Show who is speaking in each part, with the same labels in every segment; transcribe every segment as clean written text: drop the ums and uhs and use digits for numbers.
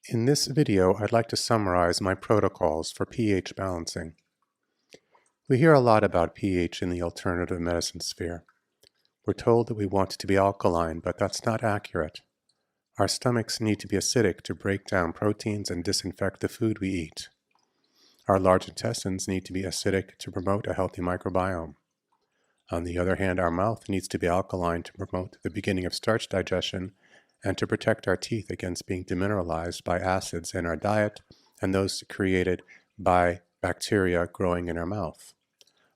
Speaker 1: In this video, I'd like to summarize my protocols for pH balancing. We hear a lot about pH in the alternative medicine sphere. We're told that we want it to be alkaline, but that's not accurate. Our stomachs need to be acidic to break down proteins and disinfect the food we eat. Our large intestines need to be acidic to promote a healthy microbiome. On the other hand, our mouth needs to be alkaline to promote the beginning of starch digestion and to protect our teeth against being demineralized by acids in our diet and those created by bacteria growing in our mouth.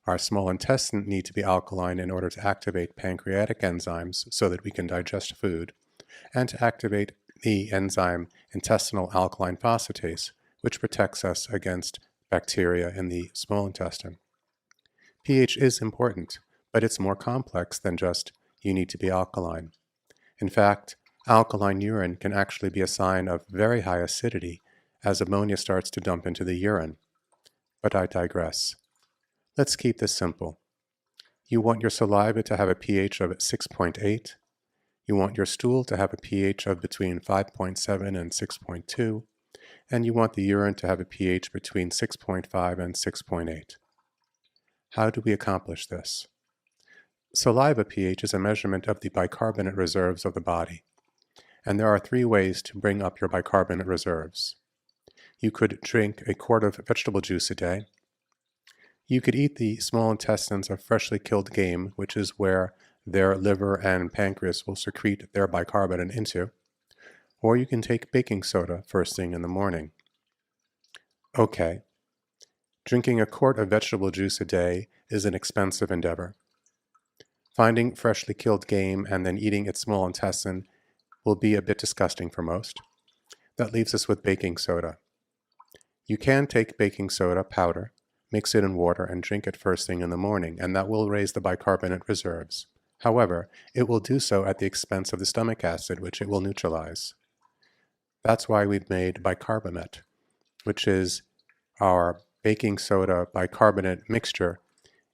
Speaker 1: Our small intestine need to be alkaline in order to activate pancreatic enzymes so that we can digest food, and to activate the enzyme intestinal alkaline phosphatase, which protects us against bacteria in the small intestine. pH is important, but it's more complex than just you need to be alkaline. In fact, alkaline urine can actually be a sign of very high acidity as ammonia starts to dump into the urine. But I digress. Let's keep this simple. You want your saliva to have a pH of 6.8. You want your stool to have a pH of between 5.7 and 6.2. And you want the urine to have a pH between 6.5 and 6.8. How do we accomplish this? Saliva pH is a measurement of the bicarbonate reserves of the body. And there are 3 ways to bring up your bicarbonate reserves. You could drink a quart of vegetable juice a day. You could eat the small intestines of freshly killed game, which is where their liver and pancreas will secrete their bicarbonate into. Or you can take baking soda first thing in the morning. Okay, drinking a quart of vegetable juice a day is an expensive endeavor. Finding freshly killed game and then eating its small intestine will be a bit disgusting for most. That leaves us with baking soda. You can take baking soda powder, mix it in water, and drink it first thing in the morning, and that will raise the bicarbonate reserves. However, it will do so at the expense of the stomach acid, which it will neutralize. That's why we've made bicarbonate, which is our baking soda bicarbonate mixture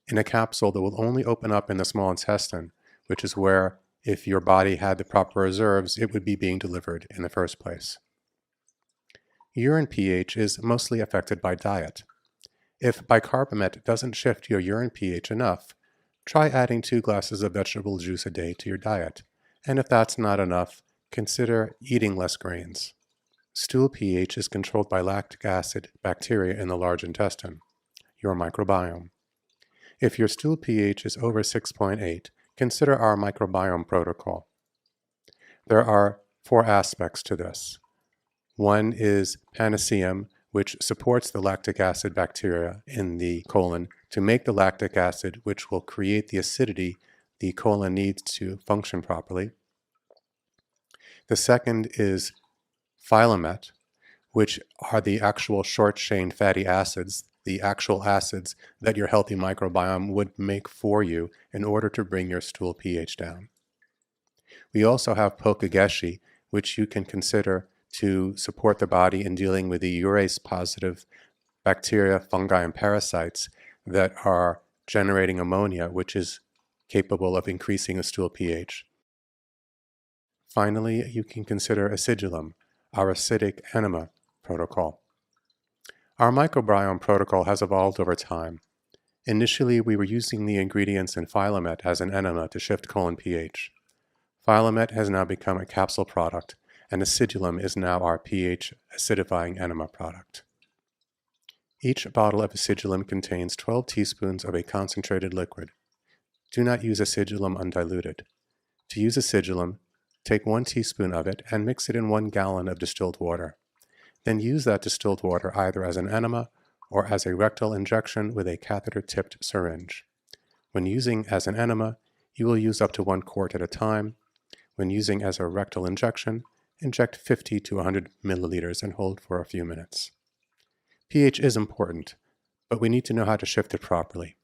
Speaker 1: in a capsule that will only open up in the small intestine, which is where, if your body had the proper reserves, it would be being delivered in the first place. Urine pH is mostly affected by diet. If bicarbonate doesn't shift your urine pH enough, try adding 2 glasses of vegetable juice a day to your diet. And if that's not enough, consider eating less grains. Stool pH is controlled by lactic acid bacteria in the large intestine, your microbiome. If your stool pH is over 6.8, consider our microbiome protocol. There are 4 aspects to this. One is panaceum, which supports the lactic acid bacteria in the colon to make the lactic acid, which will create the acidity the colon needs to function properly. The second is phylomet, which are the actual short-chain fatty acids, the actual acids that your healthy microbiome would make for you in order to bring your stool pH down. We also have pokageshi, which you can consider to support the body in dealing with the urease-positive bacteria, fungi, and parasites that are generating ammonia, which is capable of increasing the stool pH. Finally, you can consider acidulum, our acidic enema protocol. Our microbiome protocol has evolved over time. Initially, we were using the ingredients in phylomet as an enema to shift colon pH. Phylomet has now become a capsule product, and acidulum is now our pH acidifying enema product. Each bottle of acidulum contains 12 teaspoons of a concentrated liquid. Do not use acidulum undiluted. To use acidulum, take 1 teaspoon of it and mix it in 1 gallon of distilled water. Then use that distilled water either as an enema or as a rectal injection with a catheter-tipped syringe. When using as an enema, you will use up to 1 quart at a time. When using as a rectal injection, inject 50 to 100 milliliters and hold for a few minutes. pH is important, but we need to know how to shift it properly.